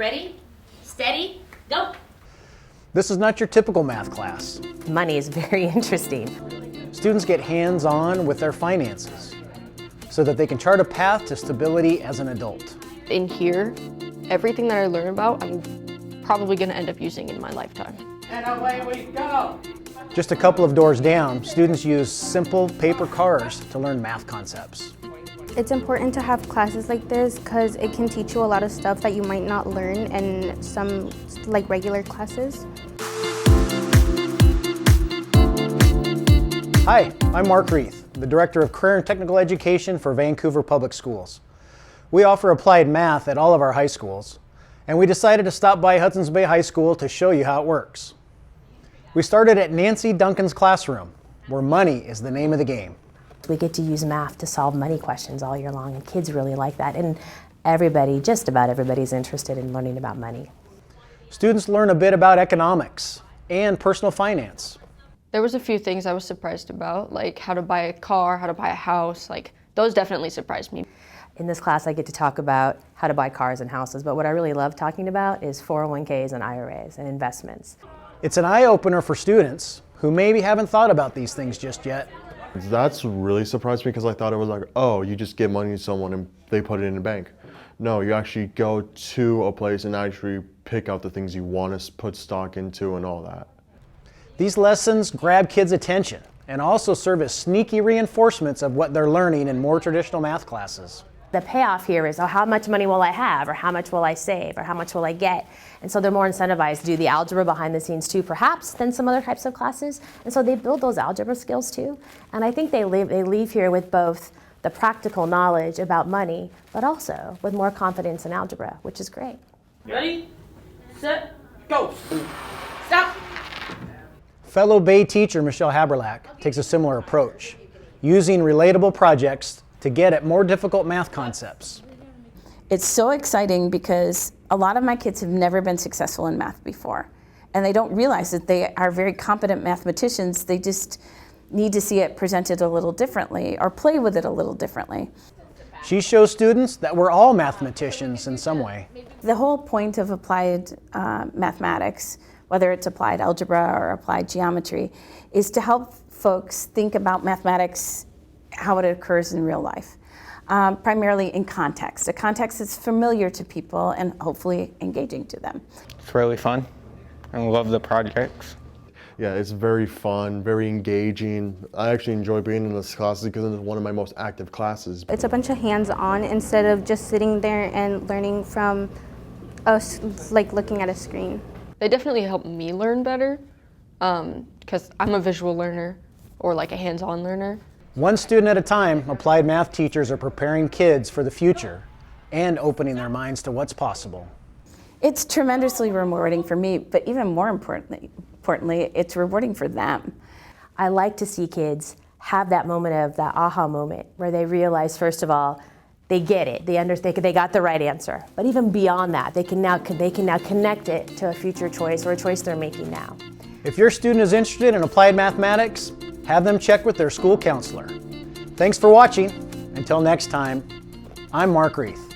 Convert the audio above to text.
Ready, steady, go. This is not your typical math class. Money is very interesting. Students get hands-on with their finances so that they can chart a path to stability as an adult. In here, everything that I learn about, I'm probably going to end up using in my lifetime. And away we go! Just a couple of doors down, students use simple paper cars to learn math concepts. It's important to have classes like this because it can teach you a lot of stuff that you might not learn in some regular classes. Hi, I'm Mark Reith, the Director of Career and Technical Education for Vancouver Public Schools. We offer applied math at all of our high schools, and we decided to stop by Hudson's Bay High School to show you how it works. We started at Nancy Duncan's classroom, where money is the name of the game. We get to use math to solve money questions all year long, and kids really like that. And everybody, just about everybody's interested in learning about money. Students learn a bit about economics and personal finance. There was a few things I was surprised about, like how to buy a car, how to buy a house, those definitely surprised me. In this class, I get to talk about how to buy cars and houses, but what I really love talking about is 401ks and IRAs and investments. It's an eye-opener for students who maybe haven't thought about these things just yet. That's really surprised me because I thought it was like, oh, you just give money to someone and they put it in a bank. No, you actually go to a place and actually pick out the things you want to put stock into and all that. These lessons grab kids' attention and also serve as sneaky reinforcements of what they're learning in more traditional math classes. The payoff here is, oh, how much money will I have, or how much will I save, or how much will I get? And so they're more incentivized to do the algebra behind the scenes too, perhaps, than some other types of classes. And so they build those algebra skills too. And I think they leave here with both the practical knowledge about money, but also with more confidence in algebra, which is great. Ready, set, go! Stop! Fellow Bay teacher Michelle Haberlack takes a similar approach, using relatable projects to get at more difficult math concepts. It's so exciting because a lot of my kids have never been successful in math before, and they don't realize that they are very competent mathematicians. They just need to see it presented a little differently or play with it a little differently. She shows students that we're all mathematicians in some way. The whole point of applied mathematics, whether it's applied algebra or applied geometry, is to help folks think about mathematics, how it occurs in real life, primarily in context. A context that's familiar to people and hopefully engaging to them. It's really fun. I love the projects. Yeah, it's very fun, very engaging. I actually enjoy being in this class because it's one of my most active classes. It's a bunch of hands-on instead of just sitting there and learning from looking at a screen. They definitely helped me learn better because I'm a visual learner or a hands-on learner. One student at a time, applied math teachers are preparing kids for the future and opening their minds to what's possible. It's tremendously rewarding for me, but even more importantly, it's rewarding for them. I like to see kids have that moment of that aha moment where they realize, first of all, they get it, they understand, they got the right answer. But even beyond that, they can now connect it to a future choice or a choice they're making now. If your student is interested in applied mathematics, have them check with their school counselor. Thanks for watching. Until next time, I'm Mark Reith.